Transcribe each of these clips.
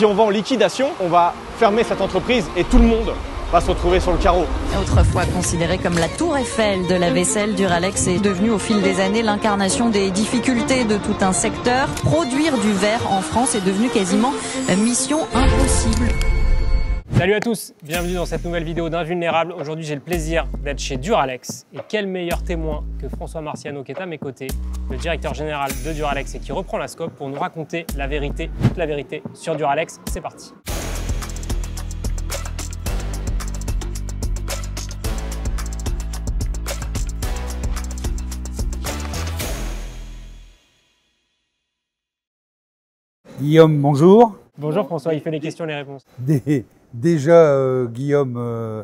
Si on vend en liquidation, on va fermer cette entreprise et tout le monde va se retrouver sur le carreau. Autrefois considéré comme la tour Eiffel de la vaisselle, Duralex est devenu au fil des années l'incarnation des difficultés de tout un secteur. Produire du verre en France est devenu quasiment mission impossible. Salut à tous, bienvenue dans cette nouvelle vidéo d'Invulnérable. Aujourd'hui j'ai le plaisir d'être chez Duralex. Et quel meilleur témoin que François Marciano qui est à mes côtés, le directeur général de Duralex et qui reprend la scope pour nous raconter la vérité, toute la vérité sur Duralex. C'est parti. Guillaume, bonjour. Bonjour François, il fait les questions et les réponses. Déjà, Guillaume,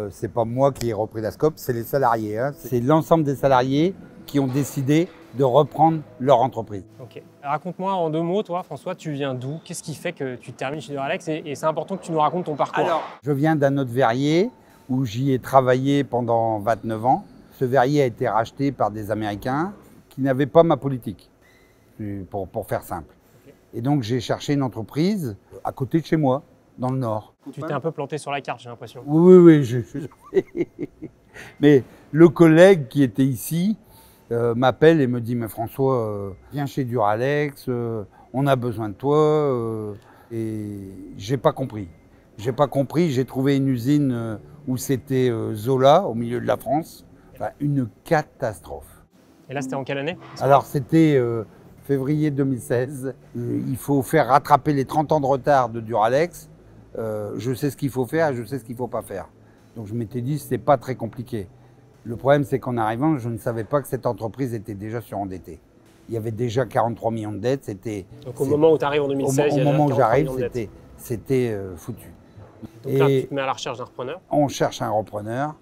c'est pas moi qui ai repris la scope, c'est les salariés. Hein. C'est l'ensemble des salariés qui ont décidé de reprendre leur entreprise. Ok. Raconte-moi en 2 mots, toi François, tu viens d'où? Qu'est-ce qui fait que tu termines chez Duralex? Et c'est important que tu nous racontes ton parcours. Alors, je viens d'un autre verrier où j'y ai travaillé pendant 29 ans. Ce verrier a été racheté par des Américains qui n'avaient pas ma politique, pour faire simple. Et donc, j'ai cherché une entreprise à côté de chez moi, dans le Nord. Tu t'es un peu planté sur la carte, j'ai l'impression. Oui. Mais le collègue qui était ici m'appelle et me dit « Mais François, viens chez Duralex, on a besoin de toi. » Et j'ai pas compris. J'ai trouvé une usine où c'était Zola, au milieu de la France. Enfin, une catastrophe. Et là, c'était en quelle année? Alors, c'était février 2016. Il faut faire rattraper les 30 ans de retard de Duralex. Je sais ce qu'il faut faire et je sais ce qu'il ne faut pas faire. Donc je m'étais dit, c'est pas très compliqué. Le problème, c'est qu'en arrivant, je ne savais pas que cette entreprise était déjà surendettée. Il y avait déjà 43 millions de dettes. Donc au moment où tu arrives en 2016, au moment où j'arrive, c'était foutu. Donc là, tu te mets à la recherche d'un repreneur. On cherche un repreneur.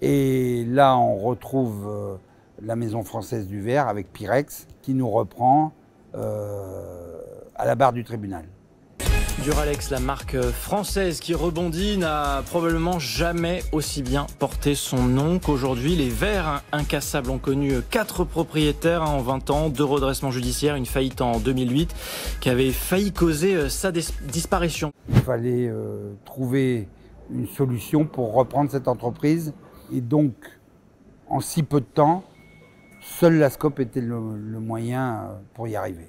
Et là, on retrouve la Maison Française du Verre avec Pirex qui nous reprend à la barre du tribunal. Duralex, la marque française qui rebondit, n'a probablement jamais aussi bien porté son nom qu'aujourd'hui. Les verres incassables ont connu 4 propriétaires en 20 ans, 2 redressements judiciaires, une faillite en 2008 qui avait failli causer sa disparition. Il fallait trouver une solution pour reprendre cette entreprise et donc en si peu de temps, seule la scope était le moyen pour y arriver.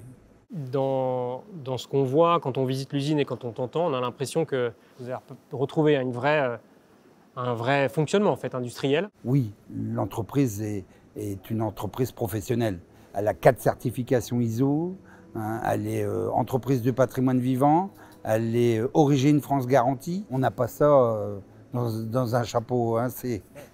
Dans ce qu'on voit, quand on visite l'usine et quand on t'entend, on a l'impression que vous avez retrouvé un vrai fonctionnement en fait, industriel. Oui, l'entreprise est une entreprise professionnelle. Elle a 4 certifications ISO, hein, elle est entreprise de patrimoine vivant, elle est origine France garantie. On n'a pas ça dans un chapeau, hein.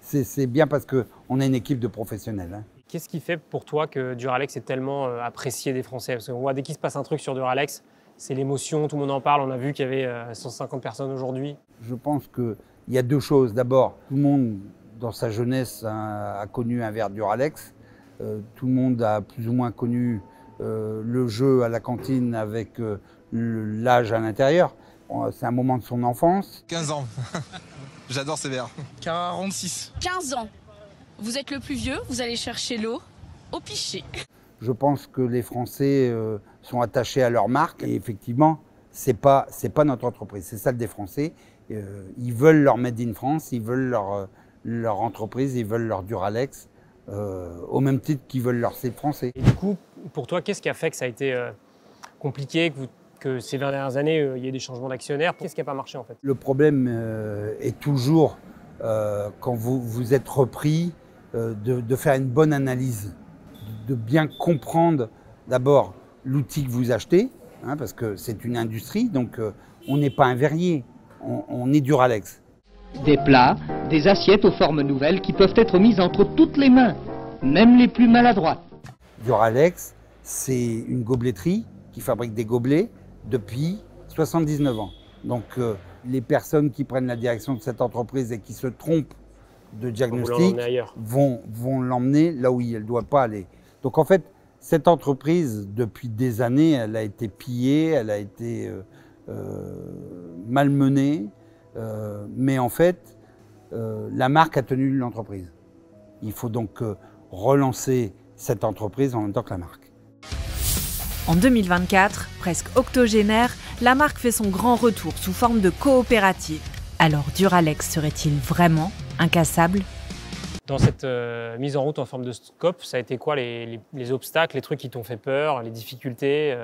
C'est bien parce qu'on a une équipe de professionnels. Hein. Qu'est-ce qui fait pour toi que Duralex est tellement apprécié des Français? Parce qu'on voit dès qu'il se passe un truc sur Duralex, c'est l'émotion, tout le monde en parle. On a vu qu'il y avait 150 personnes aujourd'hui. Je pense qu'il y a 2 choses. D'abord, tout le monde, dans sa jeunesse, a connu un verre Duralex. Tout le monde a plus ou moins connu le jeu à la cantine avec l'âge à l'intérieur. C'est un moment de son enfance. 15 ans. J'adore ces verres. 46. 15 ans. Vous êtes le plus vieux, vous allez chercher l'eau au pichet. Je pense que les Français sont attachés à leur marque et effectivement, c'est pas notre entreprise, c'est celle des Français. Ils veulent leur Made in France, ils veulent leur entreprise, ils veulent leur Duralex, au même titre qu'ils veulent leur C français. Et du coup, pour toi, qu'est-ce qui a fait que ça a été compliqué, que ces 20 dernières années, il y ait des changements d'actionnaires? Qu'est-ce qui n'a pas marché en fait? Le problème est toujours, quand vous êtes repris, de faire une bonne analyse, de bien comprendre d'abord l'outil que vous achetez, hein, parce que c'est une industrie, donc on n'est pas un verrier, on est Duralex. Des plats, des assiettes aux formes nouvelles qui peuvent être mises entre toutes les mains, même les plus maladroites. Duralex, c'est une gobeletterie qui fabrique des gobelets depuis 79 ans. Donc les personnes qui prennent la direction de cette entreprise et qui se trompent de diagnostic vont l'emmener là où elle ne doit pas aller. Donc en fait, cette entreprise, depuis des années, elle a été pillée, elle a été malmenée, mais en fait, la marque a tenu l'entreprise. Il faut donc relancer cette entreprise en même temps que la marque. En 2024, presque octogénaire, la marque fait son grand retour sous forme de coopérative. Alors Duralex serait-il vraiment incassable? Dans cette mise en route en forme de scope, ça a été quoi les obstacles, les trucs qui t'ont fait peur, les difficultés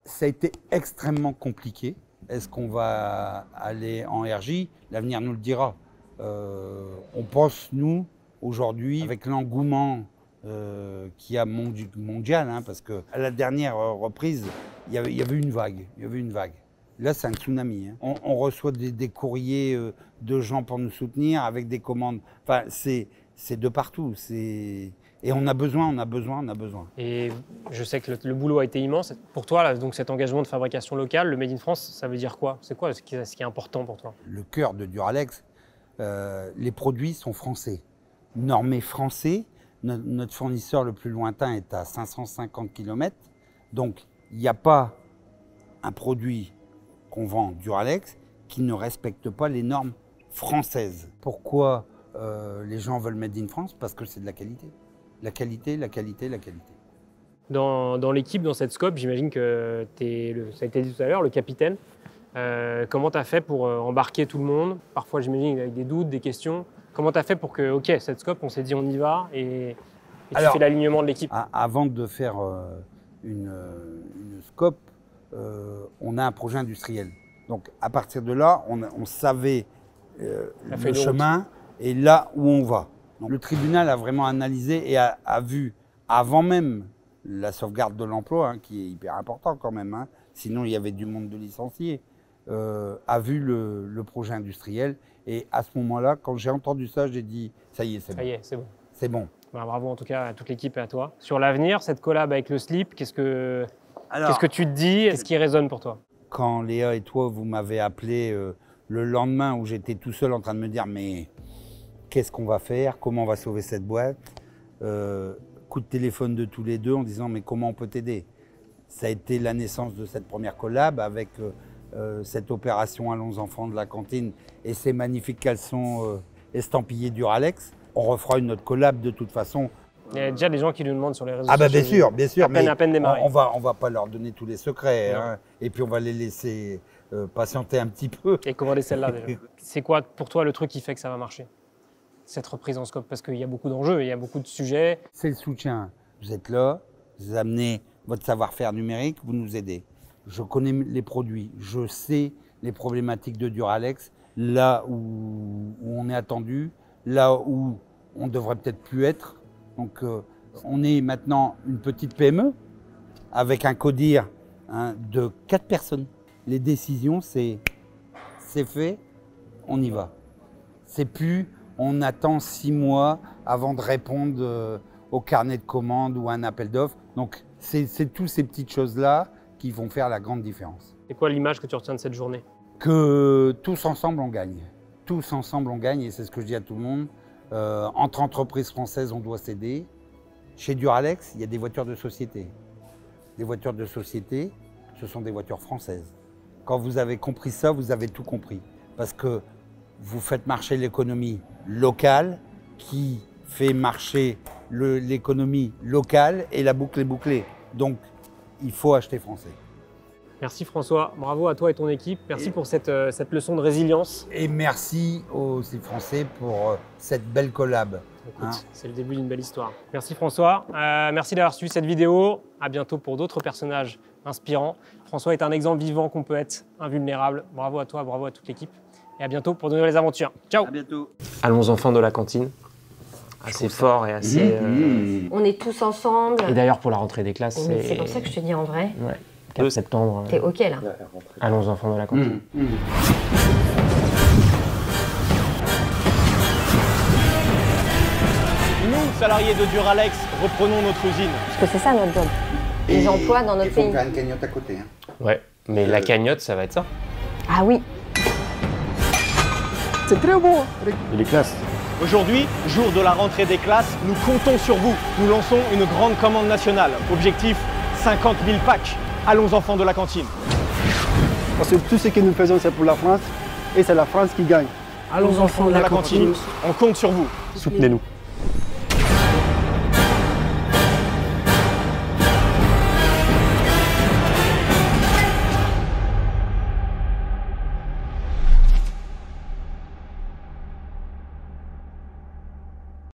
Ça a été extrêmement compliqué. Est-ce qu'on va aller en RJ? L'avenir nous le dira. On pense, nous, aujourd'hui, avec l'engouement qu'il y a mondial, hein, parce qu'à la dernière reprise, il y avait une vague. Là, c'est un tsunami. Hein. On reçoit des courriers de gens pour nous soutenir avec des commandes. Enfin, c'est de partout. Et on a besoin. Et je sais que le boulot a été immense. Pour toi, là, donc cet engagement de fabrication locale, le Made in France, ça veut dire quoi? C'est quoi ce qui est important pour toi? Le cœur de Duralex, les produits sont français, normés français. Notre fournisseur le plus lointain est à 550 km. Donc, il n'y a pas un produit qu'on vend Duralex qui ne respecte pas les normes françaises. Pourquoi les gens veulent Made in France? Parce que c'est de la qualité. La qualité. Dans l'équipe, dans cette scope, j'imagine que ça a été dit tout à l'heure, le capitaine. Comment tu as fait pour embarquer tout le monde? Parfois, j'imagine, avec des doutes, des questions. Comment tu as fait pour que, OK, cette scope, on s'est dit on y va et tu fais l'alignement de l'équipe? Avant de faire une scope, on a un projet industriel. Donc, à partir de là, on savait le chemin et là où on va. Donc, le tribunal a vraiment analysé et a vu, avant même la sauvegarde de l'emploi, hein, qui est hyper important quand même, hein, sinon il y avait du monde de licenciés, a vu le projet industriel. Et à ce moment-là, quand j'ai entendu ça, j'ai dit ça y est, c'est bon. Ça y est, c'est bon. C'est bon. Bah, bravo en tout cas à toute l'équipe et à toi. Sur l'avenir, cette collab avec le slip, qu'est-ce que tu te dis? Est-ce qu'il résonne pour toi? Quand Léa et toi, vous m'avez appelé le lendemain où j'étais tout seul en train de me dire mais qu'est-ce qu'on va faire? Comment on va sauver cette boîte? Coup de téléphone de tous les deux en disant mais comment on peut t'aider? Ça a été la naissance de cette première collab avec cette opération Allons enfants de la cantine et ces magnifiques caleçons estampillés Duralex. On refera une autre collab de toute façon. Il y a déjà des gens qui nous demandent sur les réseaux sociaux. Ah bah bien sûr, à peine démarré. On va pas leur donner tous les secrets, hein, et puis on va les laisser patienter un petit peu. Et commander celle-là déjà. C'est quoi pour toi le truc qui fait que ça va marcher, cette reprise en scope? Parce qu'il y a beaucoup d'enjeux, il y a beaucoup de sujets. C'est le soutien. Vous êtes là, vous amenez votre savoir-faire numérique, vous nous aidez. Je connais les produits, je sais les problématiques de Duralex, là où on est attendu, là où on devrait peut-être plus être. Donc on est maintenant une petite PME avec un CODIR de 4 personnes. Les décisions, c'est fait, on y va. C'est plus on attend 6 mois avant de répondre au carnet de commandes ou à un appel d'offres. Donc c'est toutes ces petites choses-là qui vont faire la grande différence. C'est quoi l'image que tu retiens de cette journée? Que tous ensemble on gagne. Tous ensemble on gagne et c'est ce que je dis à tout le monde. Entre entreprises françaises, on doit s'aider. Chez Duralex, il y a des voitures de société. Les voitures de société, ce sont des voitures françaises. Quand vous avez compris ça, vous avez tout compris. Parce que vous faites marcher l'économie locale qui fait marcher l'économie locale et la boucle est bouclée. Donc, il faut acheter français. Merci François, bravo à toi et ton équipe. Merci pour cette leçon de résilience. Et merci aux Français pour cette belle collab. Écoute, c'est le début d'une belle histoire. Merci François, merci d'avoir suivi cette vidéo. À bientôt pour d'autres personnages inspirants. François est un exemple vivant qu'on peut être invulnérable. Bravo à toi, bravo à toute l'équipe. Et à bientôt pour de nouvelles aventures. Ciao. À bientôt. Allons enfants de la cantine. Assez fort et assez... On est tous ensemble. Et d'ailleurs pour la rentrée des classes, c'est pour ça que je te dis en vrai. Ouais. 4 septembre. T'es OK là. Allons enfants de la cantine. Nous, salariés de Duralex, reprenons notre usine. Parce que c'est ça notre job. Les emplois dans notre pays. Il faut faire une cagnotte à côté. Hein. Ouais, mais la cagnotte, ça va être ça. Ah oui. C'est très beau. Et les classes. Aujourd'hui, jour de la rentrée des classes, nous comptons sur vous. Nous lançons une grande commande nationale. Objectif, 50 000 packs. Allons enfants de la cantine. Parce que tout ce que nous faisons, c'est pour la France et c'est la France qui gagne. Allons enfants de la cantine. On compte sur vous. Soutenez-nous.